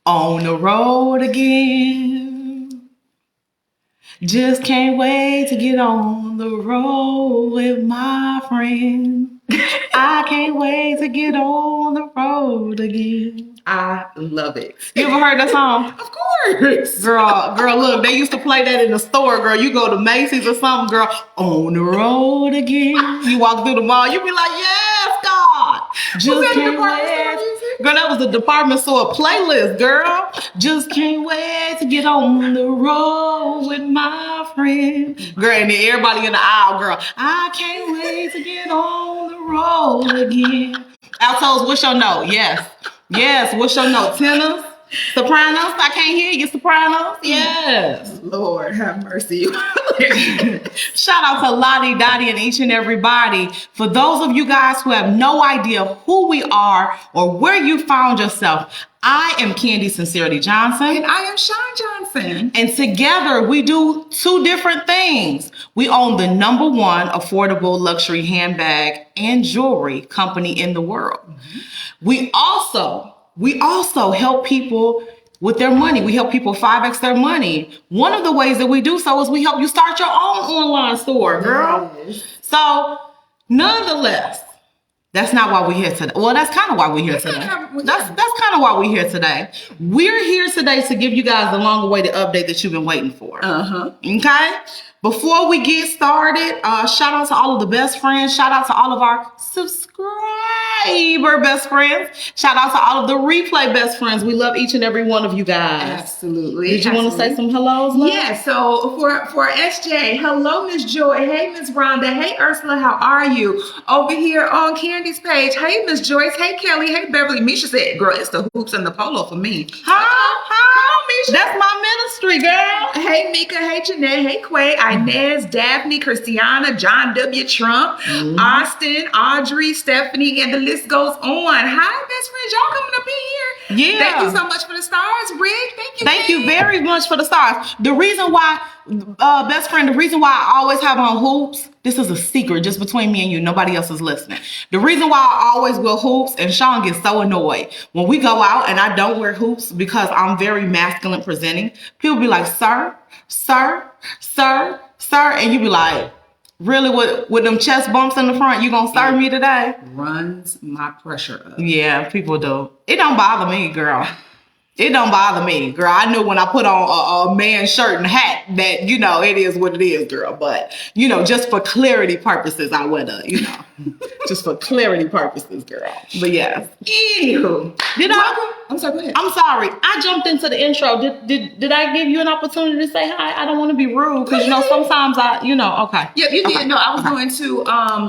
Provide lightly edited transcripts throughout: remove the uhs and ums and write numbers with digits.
On the road again. Just can't wait to get on the road with my friend. I can't wait to get on the road again. I love it. You ever heard that song? Of course. Girl, look, they used to play that in the store, girl. You go to Macy's or something, girl. On the road again. You walk through the mall, you be like, yes, God. Just can't wait. Girl, that was the department store playlist, girl. Just can't wait to get on the road with my friend. Girl, and then everybody in the aisle, girl. I can't wait to get on the road again. Altos, what's your note? Yes, what's your note? Tenors? Sopranos? I can't hear you, sopranos. Yes. Lord have mercy. Shout out to Lottie, Dottie, and each and everybody. For those of you guys who have no idea who we are or where you found yourself, I am Candy Sincerity Johnson. And I am Sean Johnson. And together we do two different things. We own the #1 affordable luxury handbag and jewelry company in the world. Mm-hmm. We also help people with their money. We help people 5x their money. One of the ways that we do so is we help you start your own online store, girl. Yes. So, nonetheless, that's not why we're here today. Well, that's kind of why we're here today. That's kind of why we're here today. We're here today to give you guys the long-awaited update that you've been waiting for. Okay? Before we get started, shout out to all of the best friends. Shout out to all of our subscriber best friends. Shout out to all of the replay best friends. We love each and every one of you guys. Absolutely. Did you want to say some hellos, love? Yeah, so for SJ, hello, Miss Joy. Hey, Miss Rhonda. Hey, Ursula, how are you? Over here on Candy's page. Hey, Miss Joyce. Hey, Kelly. Hey, Beverly. Misha said, girl, it's the hoops and the polo for me. Hi, Misha. That's my ministry, girl. Hey, Mika. Hey, Jeanette. Hey, Quay. Inez, Daphne, Christiana, John W. Trump, Austin, Audrey, Stephanie, and the list goes on. Hi, best friends. Y'all coming up in here. Yeah. Thank you so much for the stars, Rick. Thank you. Thank you very much for the stars. The reason why, best friend, the reason why I always have on hoops, this is a secret just between me and you. Nobody else is listening. The reason why I always wear hoops, and Sean gets so annoyed when we go out and I don't wear hoops because I'm very masculine presenting. People be like, sir, and you be like, really, with them chest bumps in the front, you gonna serve me today? Runs my pressure up. Yeah, people do. It don't bother me, girl. It don't bother me, girl. I knew when I put on a man's shirt and hat that, it is what it is, girl. But, just for clarity purposes, I wear the, just for clarity purposes, girl. But yeah. Ew. I'm sorry, go ahead. I'm sorry. I jumped into the intro. Did I give you an opportunity to say hi? I don't want to be rude because, sometimes okay. Yep, you did. No, I was going to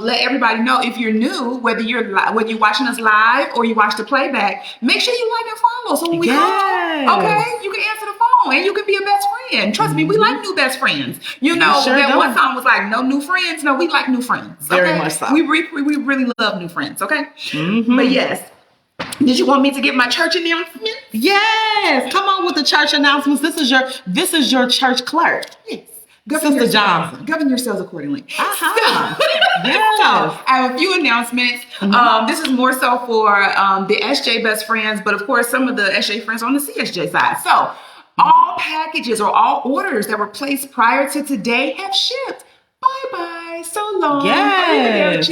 let everybody know if you're new, whether you're watching us live or you watch the playback, make sure you like and follow. So when we call, okay, you can answer the phone and you can be a best friend. Trust me, we like new best friends. That one song was like, no new friends. No, we like new friends. Very much so. We really love new friends, okay? Mm-hmm. But yes. Did you want me to give my church announcement? Yes. Come on with the church announcements. This is your church clerk. Yes. Sister Johnson. Govern yourselves accordingly. Yes. So, I have a few announcements. Mm-hmm. This is more so for the SJ best friends, but of course some of the SJ friends on the CSJ side. So all packages or all orders that were placed prior to today have shipped. Bye-bye. So long. Yes.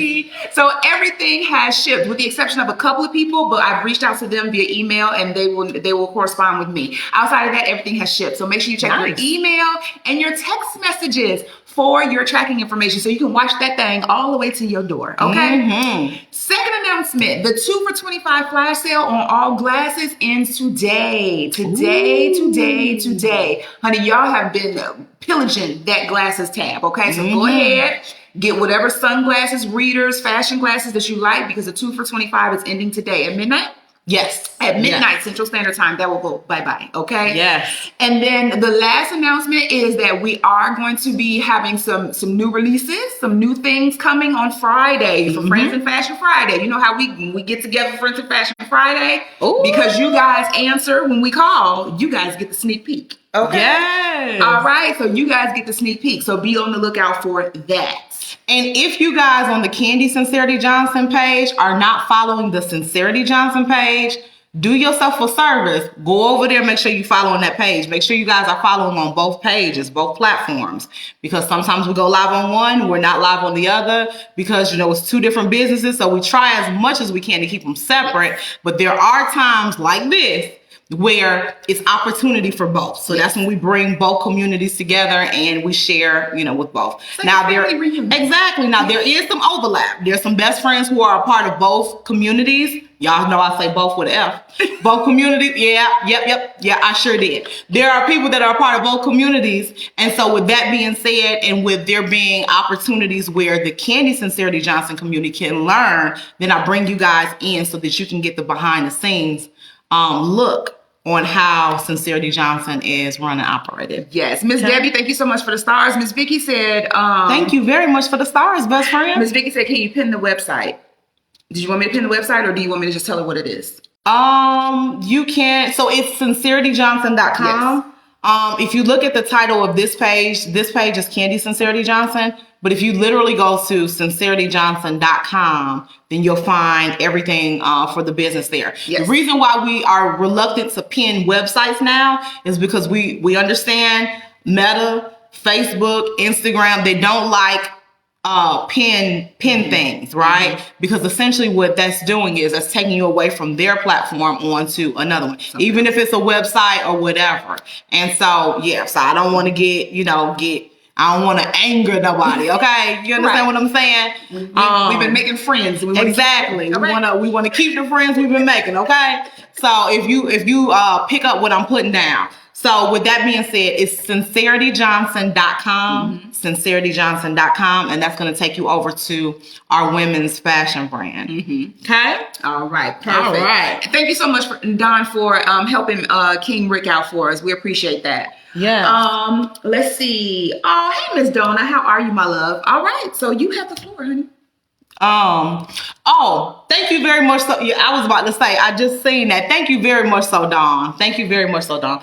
So everything has shipped with the exception of a couple of people, but I've reached out to them via email and they will correspond with me. Outside of that, everything has shipped. So make sure you check your email and your text messages for your tracking information so you can watch that thing all the way to your door. Okay? Mm-hmm. Second announcement, the 2 for $25 flash sale on all glasses ends today. Today. Honey, y'all have been pillaging that glasses tab, okay? So go ahead, get whatever sunglasses, readers, fashion glasses that you like because the 2 for $25 is ending today at midnight. Yes. At midnight Central Standard Time, that will go bye-bye, okay? Yes. And then the last announcement is that we are going to be having some new releases, some new things coming on Friday for Friends in Fashion Friday. You know how we get together for Friends in Fashion Friday? Ooh. Because you guys answer when we call, you guys get the sneak peek. Okay? Yes. All right, so you guys get the sneak peek. So be on the lookout for that. And if you guys on the Candy Sincerity Johnson page are not following the Sincerity Johnson page, do yourself a service. Go over there, make sure you follow on that page. Make sure you guys are following on both pages, both platforms, because sometimes we go live on one, we're not live on the other, because it's two different businesses. So we try as much as we can to keep them separate. But there are times like this where it's opportunity for both. So that's when we bring both communities together and we share, with both. Now exactly. Now there is some overlap. There's some best friends who are a part of both communities. Y'all know I say both with an F. Both communities. Yeah, I sure did. There are people that are a part of both communities. And so with that being said, and with there being opportunities where the Candy Sincerity Johnson community can learn, then I bring you guys in so that you can get the behind the scenes look on how Sincerity Johnson is run and operated. Yes. Miss Debbie, thank you so much for the stars. Miss Vicky said... thank you very much for the stars, best friend. Miss Vicky said, can you pin the website? Did you want me to pin the website, or do you want me to just tell her what it is? You can. So it's sincerityjohnson.com. Yes. If you look at the title of this page is Candy Sincerity Johnson. But if you literally go to sincerityjohnson.com, then you'll find everything for the business there. Yes. The reason why we are reluctant to pin websites now is because we understand Meta, Facebook, Instagram, they don't like pin things, right? Mm-hmm. Because essentially what that's doing is that's taking you away from their platform onto another one, even if it's a website or whatever. And so, so I don't want to get I don't want to anger nobody, okay? You understand what I'm saying? We've been making friends. Exactly. We want to keep the friends we've been making, okay? So if you pick up what I'm putting down. So with that being said, it's sincerityjohnson.com, sincerityjohnson.com, and that's going to take you over to our women's fashion brand. Mm-hmm. Okay? All right. Perfect. All right. Thank you so much, Don, for helping King Rick out for us. We appreciate that. Yeah. Let's see. Oh, hey, Miss Donna. How are you, my love? All right. So you have the floor, honey. Thank you very much. So, I was about to say, I just seen that. Thank you very much so, Dawn. Thank you very much so, Dawn.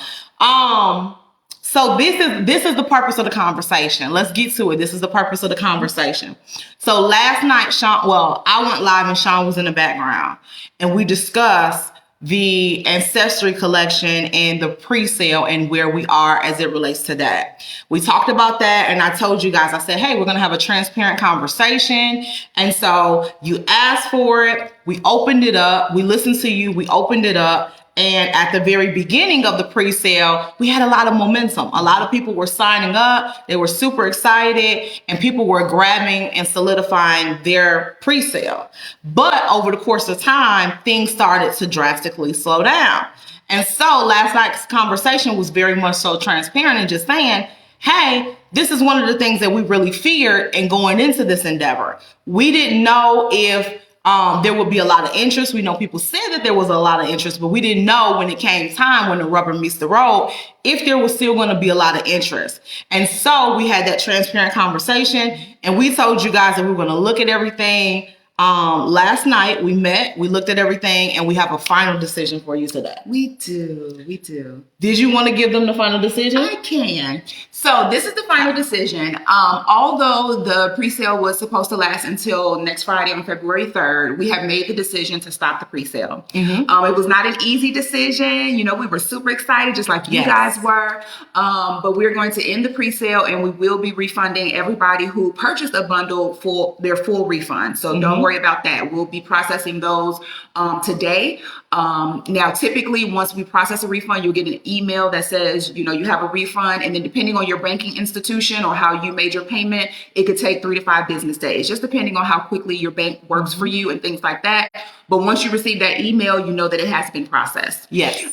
So this is the purpose of the conversation. Let's get to it. This is the purpose of the conversation. So last night, I went live and Sean was in the background, and we discussed the Ancestry collection and the pre-sale and where we are as it relates to that. We talked about that, and I told you guys, I said, hey, we're going to have a transparent conversation. And so you asked for it. We opened it up. We listened to you. We opened it up. And at the very beginning of the pre-sale, we had a lot of momentum. A lot of people were signing up. They were super excited, and people were grabbing and solidifying their pre-sale. But over the course of time, things started to drastically slow down. And so last night's conversation was very much so transparent and just saying, hey, this is one of the things that we really feared in going into this endeavor. We didn't know if there would be a lot of interest. We know people said that there was a lot of interest, but we didn't know when it came time, when the rubber meets the road, if there was still going to be a lot of interest. And so we had that transparent conversation, and we told you guys that we were going to look at everything. Last night we met, we looked at everything, and we have a final decision for you today. We do. Did you want to give them the final decision? I can. So this is the final decision. Although the pre-sale was supposed to last until next Friday on February 3rd, we have made the decision to stop the pre-sale. Mm-hmm. It was not an easy decision. We were super excited, just like you guys were. But we're going to end the pre-sale, and we will be refunding everybody who purchased a bundle for their full refund. So don't worry about that. We'll be processing those today. Now, typically, once we process a refund, you'll get an email that says, you have a refund. And then depending on your banking institution or how you made your payment, it could take 3 to 5 business days, just depending on how quickly your bank works for you and things like that. But once you receive that email, you know that it has been processed. Yes.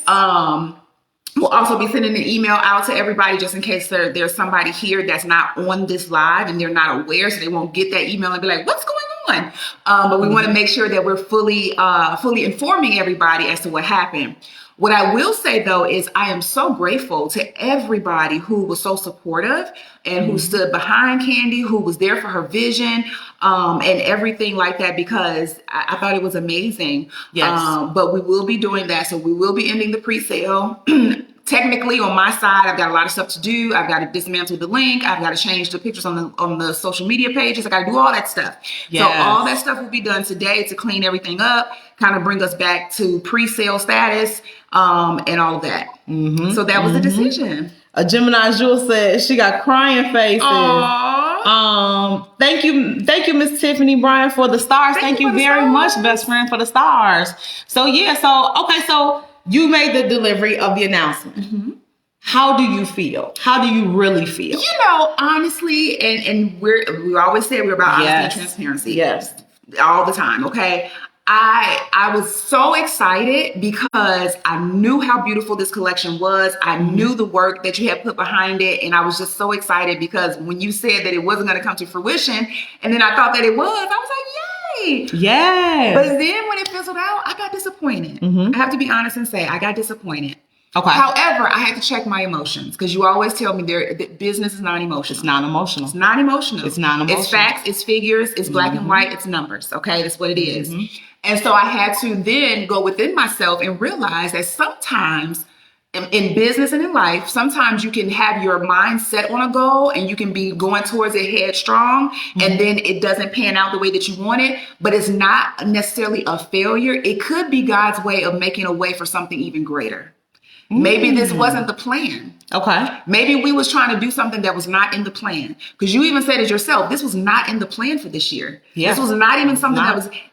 We'll also be sending an email out to everybody just in case there's somebody here that's not on this live and they're not aware, so they won't get that email and be like, what's going on? But we want to make sure that we're fully informing everybody as to what happened. What I will say, though, is I am so grateful to everybody who was so supportive and who stood behind Candy, who was there for her vision and everything like that, because I thought it was amazing. Yes. But we will be doing that. So we will be ending the pre-sale technically on my side, I've got a lot of stuff to do. I've got to dismantle the link. I've got to change the pictures on the social media pages. I got to do all that stuff. Yes. So all that stuff will be done today to clean everything up, kind of bring us back to pre-sale status, and all of that. Mm-hmm. So that was the decision. A Gemini Jewel said she got crying faces. Aww. Thank you, Miss Tiffany Bryan, for the stars. Thank you very much, best friend, for the stars. So so you made the delivery of the announcement. Mm-hmm. How do you feel? How do you really feel? You know, honestly, and we always say we're about honesty and transparency. Yes. All the time, okay? I was so excited because I knew how beautiful this collection was. I knew the work that you had put behind it. And I was just so excited because when you said that it wasn't going to come to fruition, and then I thought that it was, I was like, yay. Yeah. But then when it fizzled out, I got disappointed. Mm-hmm. I have to be honest and say I got disappointed. Okay. However, I had to check my emotions because you always tell me that business is non-emotional. It's non-emotional. It's non-emotional. It's non-emotional. It's facts, it's figures, it's black and white, it's numbers. Okay, that's what it is. Mm-hmm. And so I had to then go within myself and realize that sometimes in business and in life, sometimes you can have your mind set on a goal and you can be going towards it headstrong, and then it doesn't pan out the way that you want it, but it's not necessarily a failure. It could be God's way of making a way for something even greater. Maybe this wasn't the plan. Okay. Maybe we was trying to do something that was not in the plan. Because you even said it yourself, this was not in the plan for this year. Yeah. This was not even something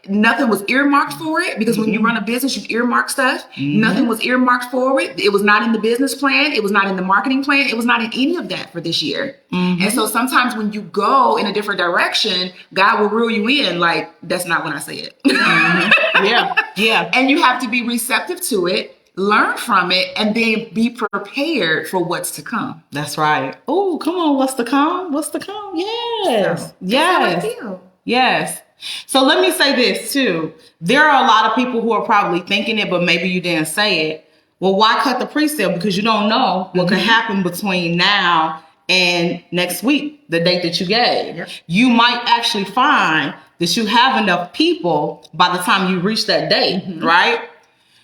nothing was earmarked for it. Because when you run a business, you earmark stuff. Nothing was earmarked for it. It was not in the business plan. It was not in the marketing plan. It was not in any of that for this year. And so sometimes when you go in a different direction, God will reel you in like, that's not what I said. Yeah. And you have to be receptive to it, learn from it, and then be prepared for what's to come. That's right. Oh, come on. What's to come? What's to come? Yes. Yes. That's how I feel. Yes. So let me say this too. There are a lot of people who are probably thinking it, but maybe you didn't say it. Well, why cut the pre-sale? Because you don't know what could happen between now and next week, the date that you gave. Yep. You might actually find that you have enough people by the time you reach that date, right?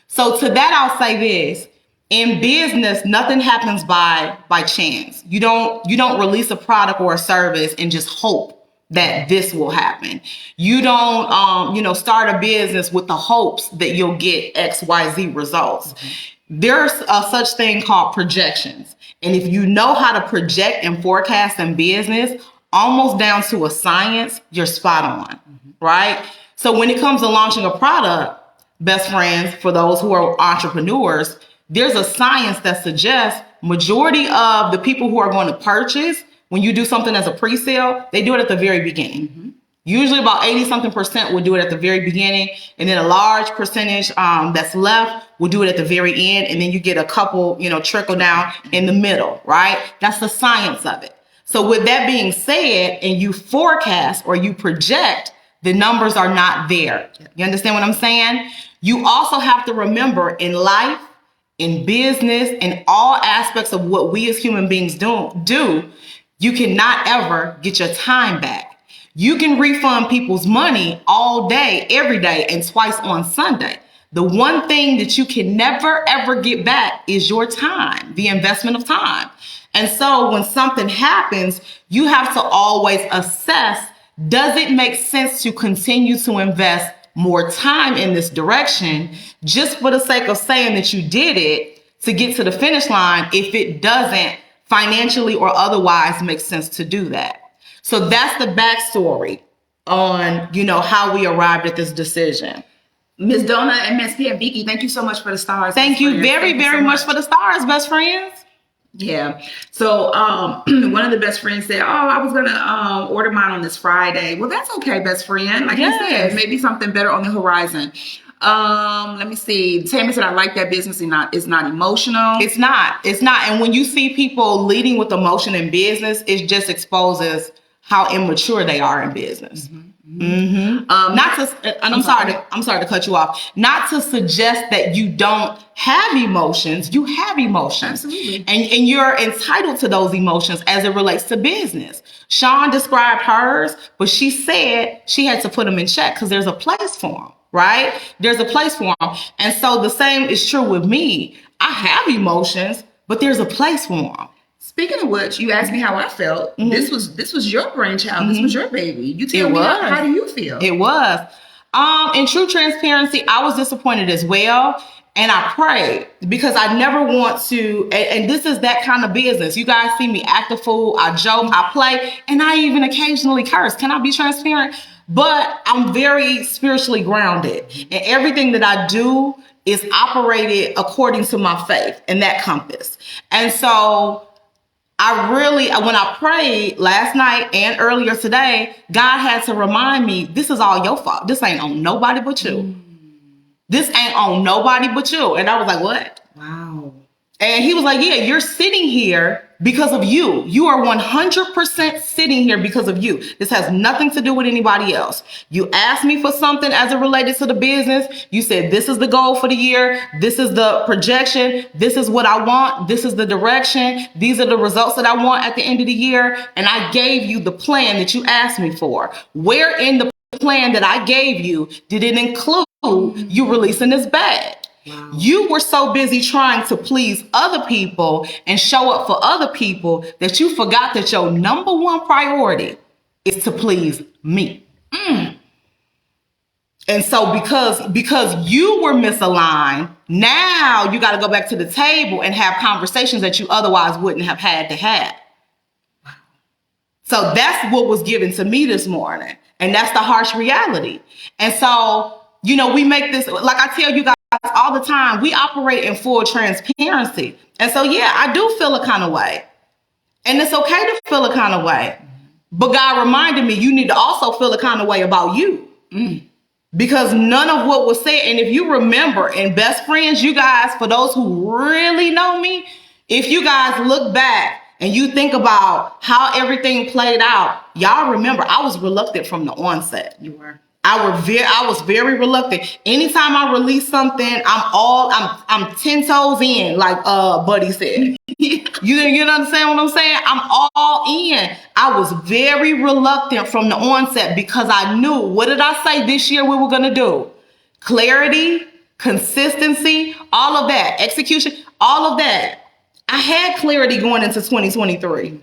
So to that, I'll say this. In business, nothing happens by chance. You don't release a product or a service and just hope that this will happen. You don't, start a business with the hopes that you'll get X, Y, Z results. There's a such thing called projections. And if you know how to project and forecast in business, almost down to a science, you're spot on, right? So when it comes to launching a product, best friends, for those who are entrepreneurs, there's a science that suggests majority of the people who are going to purchase, when you do something as a pre-sale, they do it at the very beginning. Usually about 80-something% will do it at the very beginning. And then a large percentage that's left will do it at the very end. And then you get a couple, trickle down in the middle, right? That's the science of it. So with that being said, and you forecast or you project, the numbers are not there. You understand what I'm saying? You also have to remember in life, in business, in all aspects of what we as human beings do, you cannot ever get your time back. You can refund people's money all day, every day, and twice on Sunday. The one thing that you can never, ever get back is your time, the investment of time. And so when something happens, you have to always assess, does it make sense to continue to invest more time in this direction just for the sake of saying that you did it to get to the finish line if it doesn't financially or otherwise make sense to do that? So that's the backstory on, how we arrived at this decision. Ms. Donna and Ms. P and Vicky, thank you so much for the stars. Thank you very, very much for the stars, best friends. Yeah. So one of the best friends said, I was going to order mine on this Friday. Well, that's okay, best friend. Like you said, maybe something better on the horizon. Let me see. Tammy said, I like that business. It's not emotional. It's not. And when you see people leading with emotion in business, it just exposes how immature they are in business. I'm sorry to cut you off. Not to suggest that you don't have emotions. You have emotions. Absolutely. And you're entitled to those emotions as it relates to business. Sean described hers, but she said she had to put them in check because there's a place for them, right? There's a place for them. And so the same is true with me. I have emotions, but there's a place for them. Speaking of which, you asked me how I felt. Mm-hmm. This was your brainchild. This was your baby. You tell It me was. how do you feel? It was. In true transparency, I was disappointed as well. And I prayed because I never want to, and this is that kind of business. You guys see me act a fool, I joke, I play, and I even occasionally curse. Can I be transparent? But I'm very spiritually grounded. And everything that I do is operated according to my faith and that compass. And so I really, when I prayed last night and earlier today, God had to remind me, this is all your fault. This ain't on nobody but you. This ain't on nobody but you. And I was like, what? Wow. And he was like, yeah, you're sitting here because of you. You are 100% sitting here because of you. This has nothing to do with anybody else. You asked me for something as it related to the business. You said, this is the goal for the year. This is the projection. This is what I want. This is the direction. These are the results that I want at the end of the year. And I gave you the plan that you asked me for. Where in the plan that I gave you did it include you releasing this bag? Wow. You were so busy trying to please other people and show up for other people that you forgot that your number one priority is to please me. And so because you were misaligned, now you got to go back to the table and have conversations that you otherwise wouldn't have had to have. So that's what was given to me this morning. And that's the harsh reality. And so, you know, we make this, like I tell you guys all the time, we operate in full transparency. And so, yeah, I do feel a kind of way. And it's okay to feel a kind of way. But God reminded me, you need to also feel a kind of way about you. Because none of what was said, and if you remember, in Best Friends, you guys, for those who really know me, if you guys look back and you think about how everything played out, y'all remember I was reluctant from the onset. You were. I was very reluctant. Anytime I release something, I'm 10 toes in, like Buddy said. You understand what I'm saying? I'm all in. I was very reluctant from the onset because I knew, what did I say this year we were going to do? Clarity, consistency, all of that, execution, all of that. I had clarity going into 2023.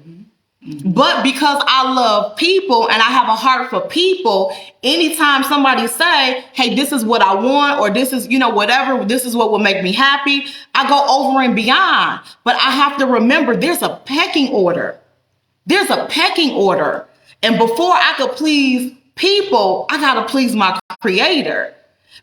But because I love people and I have a heart for people, anytime somebody say, hey, this is what I want, or this is, whatever, this is what will make me happy, I go over and beyond. But I have to remember there's a pecking order. There's a pecking order. And before I could please people, I got to please my creator.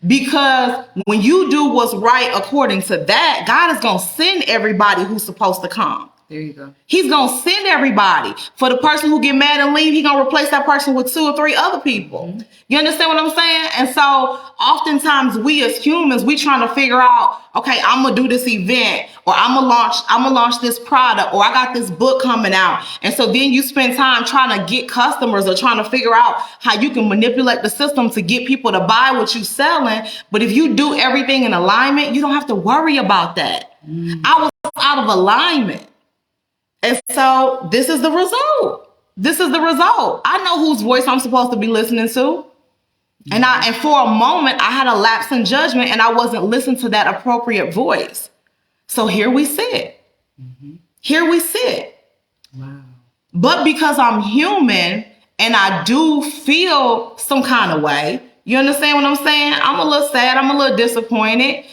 Because when you do what's right according to that, God is going to send everybody who's supposed to come. There you go. He's going to send everybody. For the person who get mad and leave, he's going to replace that person with 2 or 3 other people. You understand what I'm saying? And so oftentimes we as humans, we trying to figure out, okay, I'm going to do this event, or I'm going to launch this product, or I got this book coming out. And so then you spend time trying to get customers or trying to figure out how you can manipulate the system to get people to buy what you're selling. But if you do everything in alignment, you don't have to worry about that. I was out of alignment. And so this is the result. This is the result. I know whose voice I'm supposed to be listening to. And for a moment, I had a lapse in judgment and I wasn't listening to that appropriate voice. So here we sit. Here we sit. Wow. But because I'm human and I do feel some kind of way, you understand what I'm saying? I'm a little sad. I'm a little disappointed.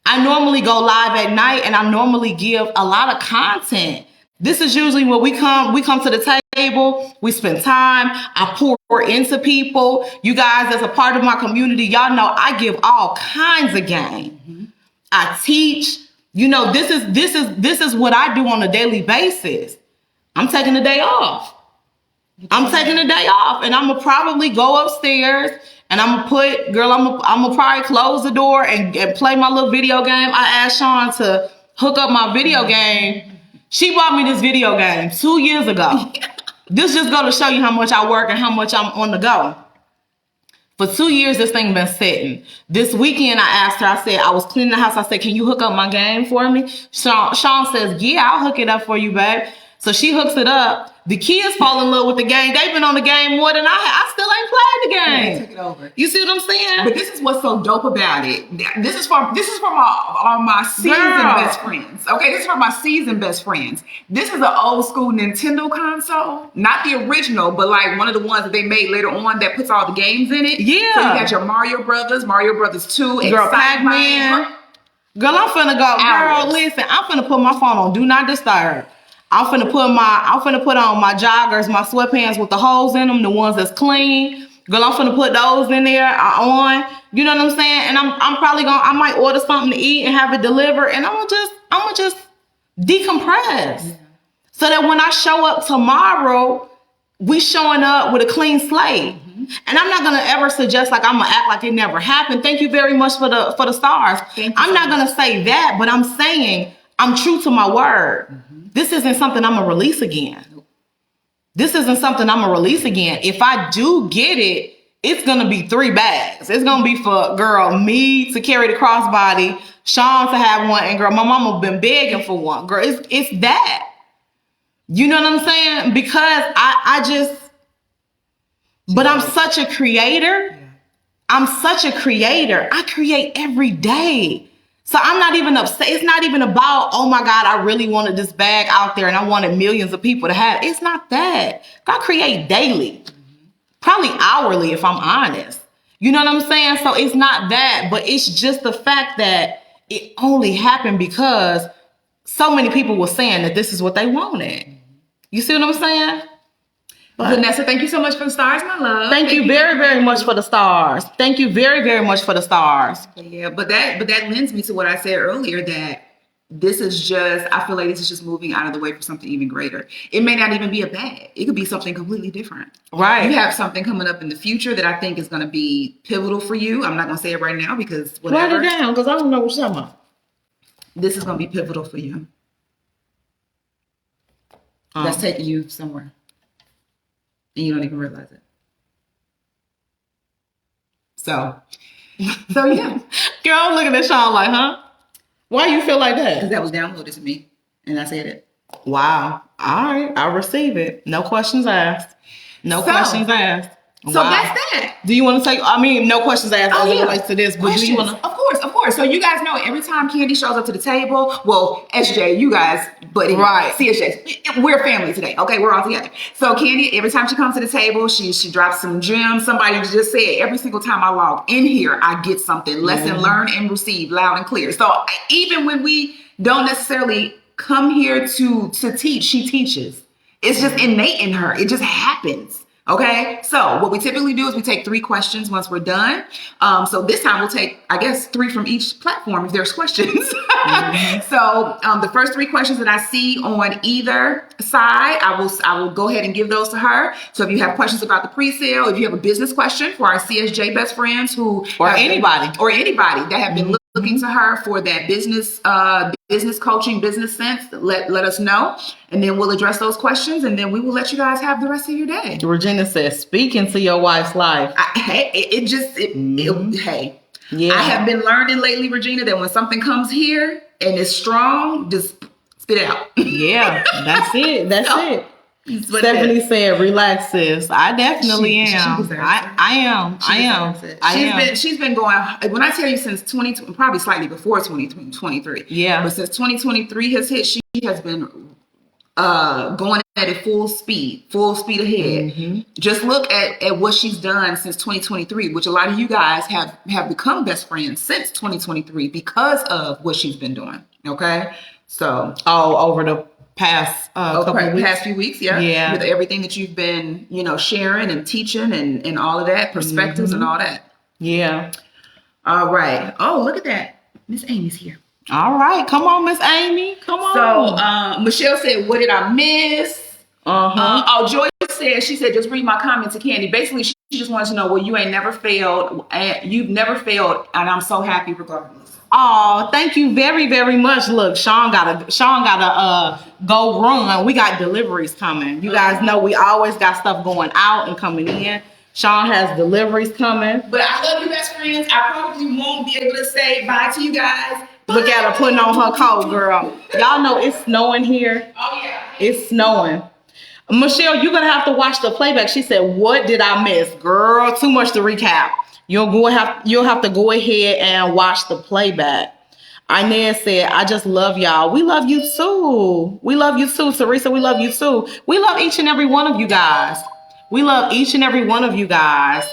I normally go live at night and I normally give a lot of content. This is usually when we come to the table, we spend time, I pour into people. You guys, as a part of my community, y'all know I give all kinds of game. I teach. This is what I do on a daily basis. I'm taking a day off. I'm taking a day off, and I'm gonna probably go upstairs and I'm gonna probably close the door and play my little video game. I asked Sean to hook up my video game. She bought me this video game 2 years ago. This just go to show you how much I work and how much I'm on the go. For 2 years, this thing been sitting. This weekend, I asked her, I said, I was cleaning the house. I said, can you hook up my game for me? Sean says, yeah, I'll hook it up for you, babe. So she hooks it up. The kids fall in love with the game. They've been on the game more than I still ain't played the game. They took it over. You see what I'm saying? But this is what's so dope about it. This is from all my seasoned best friends. Okay, this is from my seasoned best friends. This is an old school Nintendo console, not the original, but like one of the ones that they made later on that puts all the games in it. Yeah. So you got your Mario Brothers 2, Girl, Pac-Man. Girl, I'm finna go. Hours. Girl, listen, I'm finna put my phone on Do Not Disturb. I'm finna put on my joggers, my sweatpants with the holes in them, the ones that's clean. Girl, I'm finna put those in there on. You know what I'm saying? And I'm probably I might order something to eat and have it delivered, and I'm gonna just decompress. Yeah. So that when I show up tomorrow, we showing up with a clean slate. Mm-hmm. And I'm not gonna ever suggest like I'm gonna act like it never happened. Thank you very much for the stars. I'm not gonna say that, but I'm saying I'm true to my word. Mm-hmm. This isn't something I'm gonna release again. This isn't something I'm gonna release again. If I do get it, it's gonna be 3 bags. It's gonna be for girl, me to carry the crossbody, Sean to have one, and girl, my mama been begging for one. Girl, it's that. You know what I'm saying? Because but I'm such a creator. Yeah. I'm such a creator. I create every day. So I'm not even upset. It's not even about, oh my God, I really wanted this bag out there and I wanted millions of people to have it. It's not that. I create daily, probably hourly if I'm honest. You know what I'm saying? So it's not that, but it's just the fact that it only happened because so many people were saying that this is what they wanted. You see what I'm saying? But Vanessa, thank you so much for the stars, my love. Thank you very, very much for the stars. Thank you very, very much for the stars. Yeah, but that lends me to what I said earlier, that this is just, I feel like this is just moving out of the way for something even greater. It may not even be a bag. It could be something completely different. Right. You have something coming up in the future that I think is going to be pivotal for you. I'm not going to say it right now because whatever. Write it down because I don't know what you're talking about. This is going to be pivotal for you. That's taking you somewhere. And you don't even realize it. So yeah. Girl, I'm looking at Sean like, huh? Why you feel like that? Because that was downloaded to me. And I said it. Wow. All right. I receive it. No questions asked. No questions asked. So that's that. Do you want to take, no questions asked as it relates to this, but questions. Do you want to? Of course. So you guys know every time Candy shows up to the table, well, SJ, you guys, but anyway, right. CSJ, we're family today. Okay, we're all together. So Candy, every time she comes to the table, she drops some gems. Somebody just said every single time I log in here, I get something. Lesson learned and received loud and clear. So even when we don't necessarily come here to teach, she teaches. It's just innate in her. It just happens. Okay, so what we typically do is we take 3 questions once we're done. So this time we'll take, I guess, 3 from each platform if there's questions. Mm-hmm. So the first 3 questions that I see on either side, I will go ahead and give those to her. So if you have questions about the pre-sale, if you have a business question for our CSJ best friends or anybody that have been looking to her for that business coaching, business sense, let us know, and then we'll address those questions, and then we will let you guys have the rest of your day. Regina says, "Speak into your wife's life." Hey, yeah. I have been learning lately, Regina, that when something comes here and it's strong, just spit it out. Yeah, that's it. That's it. Stephanie said, "Relax, sis." I definitely am. I am. She's been going. When I tell you, since 2020, probably slightly before 2023. Yeah. But since 2023 has hit, she has been going at it full speed ahead. Mm-hmm. Just look at what she's done since 2023, which a lot of you guys have become best friends since 2023 because of what she's been doing. Okay, so over the past few weeks, with everything that you've been, sharing and teaching and all of that, perspectives and all that. Yeah. All right. Oh, look at that. Miss Amy's here. All right. Come on, Miss Amy. Come on. So Michelle said, what did I miss? Joy said, just read my comment to Candy. Basically, she just wants to know, well, you ain't never failed. You've never failed. And I'm so happy regardless. Oh, thank you very, very much. Look, Sean gotta go run. We got deliveries coming. You guys know we always got stuff going out and coming in. Sean has deliveries coming. But I love you, best friends. I probably won't be able to say bye to you guys. Look at her putting on her coat, girl. Y'all know it's snowing here. Oh, yeah. It's snowing. Michelle, you're gonna have to watch the playback. She said, "What did I miss, girl? Too much to recap. You'll have to go ahead and watch the playback." Inez said, "I just love y'all. We love you too. We love you too, Teresa. We love you too. We love each and every one of you guys. We love each and every one of you guys.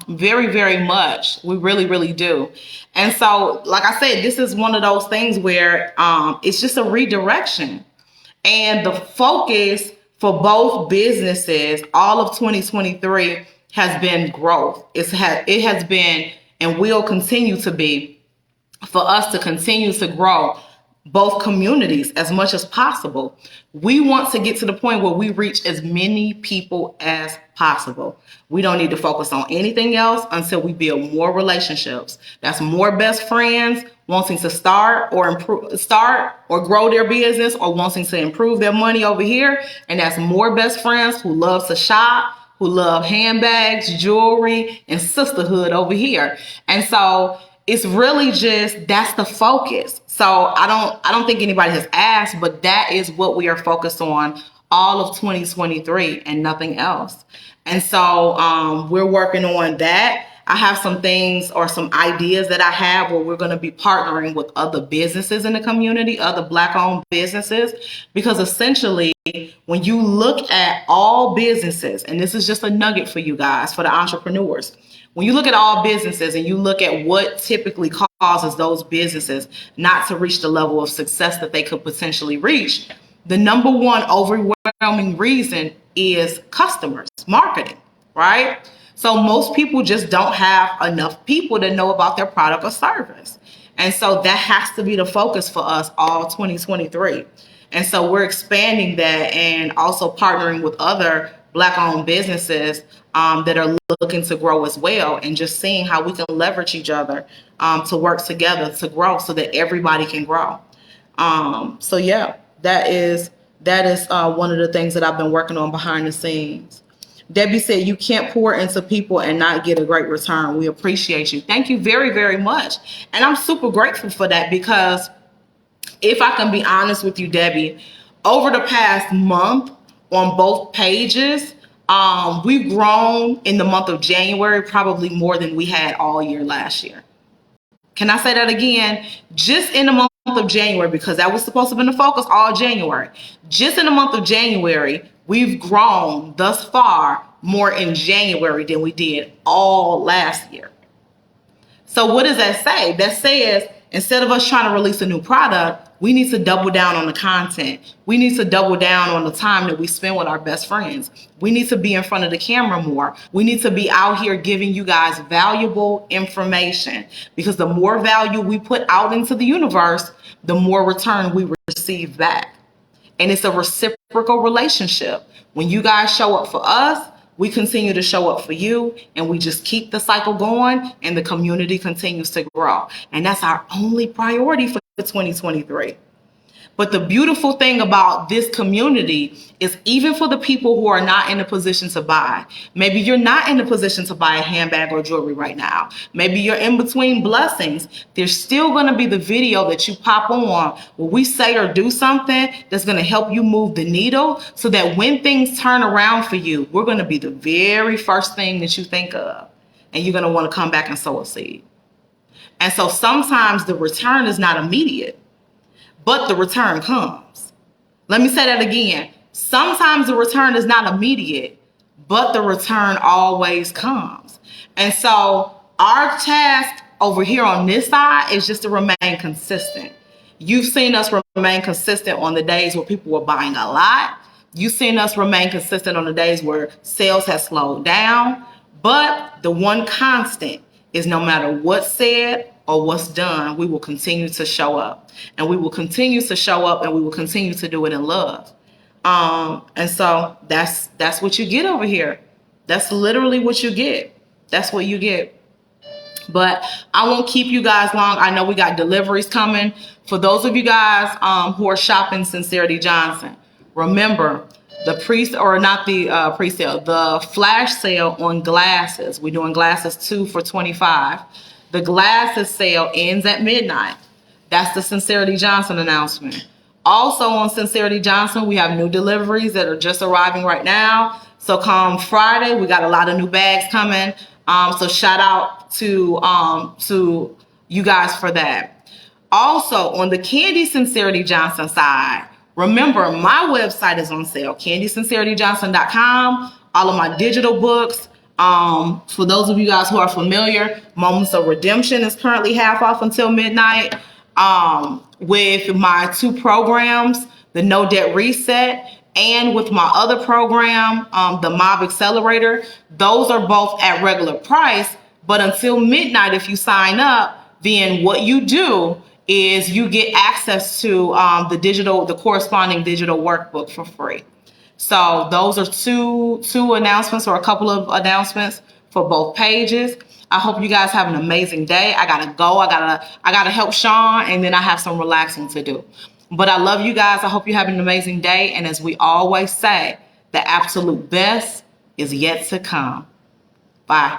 Very, very much. We really, really do. And so, like I said, this is one of those things where it's just a redirection. And the focus for both businesses, all of 2023, has been growth. It has been and will continue to be for us to continue to grow both communities as much as possible. We want to get to the point where we reach as many people as possible. We don't need to focus on anything else until we build more relationships. That's more best friends wanting to start or grow their business or wanting to improve their money over here. And that's more best friends who love to shop, who love handbags, jewelry, and sisterhood over here. And so it's really just, that's the focus. So I don't think anybody has asked, but that is what we are focused on all of 2023 and nothing else. And so we're working on that. I have some things or some ideas that I have where we're going to be partnering with other businesses in the community, other Black-owned businesses, because essentially when you look at all businesses, and this is just a nugget for you guys, for the entrepreneurs, when you look at all businesses and you look at what typically causes those businesses not to reach the level of success that they could potentially reach, the number one overwhelming reason is customers, marketing, right? So most people just don't have enough people to know about their product or service. And so that has to be the focus for us all 2023. And so we're expanding that and also partnering with other Black-owned businesses that are looking to grow as well, and just seeing how we can leverage each other to work together to grow so that everybody can grow. So yeah, that is one of the things that I've been working on behind the scenes. Debbie said, "You can't pour into people and not get a great return. We appreciate you." Thank you very, very much. And I'm super grateful for that, because if I can be honest with you, Debbie, over the past month on both pages, we've grown in the month of January probably more than we had all year last year. Can I say that again? Just in the month of January, because that was supposed to have been the focus all January. Just in the month of January, we've grown thus far more in January than we did all last year. So what does that say? That says, instead of us trying to release a new product, we need to double down on the content. We need to double down on the time that we spend with our best friends. We need to be in front of the camera more. We need to be out here giving you guys valuable information, because the more value we put out into the universe, the more return we receive back. And it's a reciprocal relationship. When you guys show up for us, we continue to show up for you, and we just keep the cycle going, and the community continues to grow. And that's our only priority for 2023. But the beautiful thing about this community is, even for the people who are not in a position to buy, maybe you're not in a position to buy a handbag or jewelry right now. Maybe you're in between blessings. There's still going to be the video that you pop on where we say or do something that's going to help you move the needle, so that when things turn around for you, we're going to be the very first thing that you think of. And you're going to want to come back and sow a seed. And so sometimes the return is not immediate, but the return comes. Let me say that again. Sometimes the return is not immediate, but the return always comes. And so our task over here on this side is just to remain consistent. You've seen us remain consistent on the days where people were buying a lot. You've seen us remain consistent on the days where sales has slowed down. But the one constant is, no matter what's said or what's done, we will continue to show up, and we will continue to show up, and we will continue to do it in love. And so that's what you get over here. That's literally what you get. That's what you get. But I won't keep you guys long. I know we got deliveries coming. For those of you guys who are shopping Sincerity Johnson, remember the the flash sale on glasses. We're doing glasses 2 for $25. The glasses sale ends at midnight. That's the Sincerity Johnson announcement. Also on Sincerity Johnson, we have new deliveries that are just arriving right now. So come Friday, we got a lot of new bags coming. So shout out to you guys for that. Also on the Candy Sincerity Johnson side, remember my website is on sale, candysincerityjohnson.com. All of my digital books. For those of you guys who are familiar, Moments of Redemption is currently half off until midnight. With my 2 programs, the No Debt Reset, and with my other program, the Mob Accelerator, those are both at regular price. But until midnight, if you sign up, then what you do is you get access to the corresponding digital workbook for free. So those are two announcements, or a couple of announcements for both pages. I hope you guys have an amazing day. I gotta go. I gotta help Sean, and then I have some relaxing to do. But I love you guys. I hope you have an amazing day. And as we always say, the absolute best is yet to come. Bye.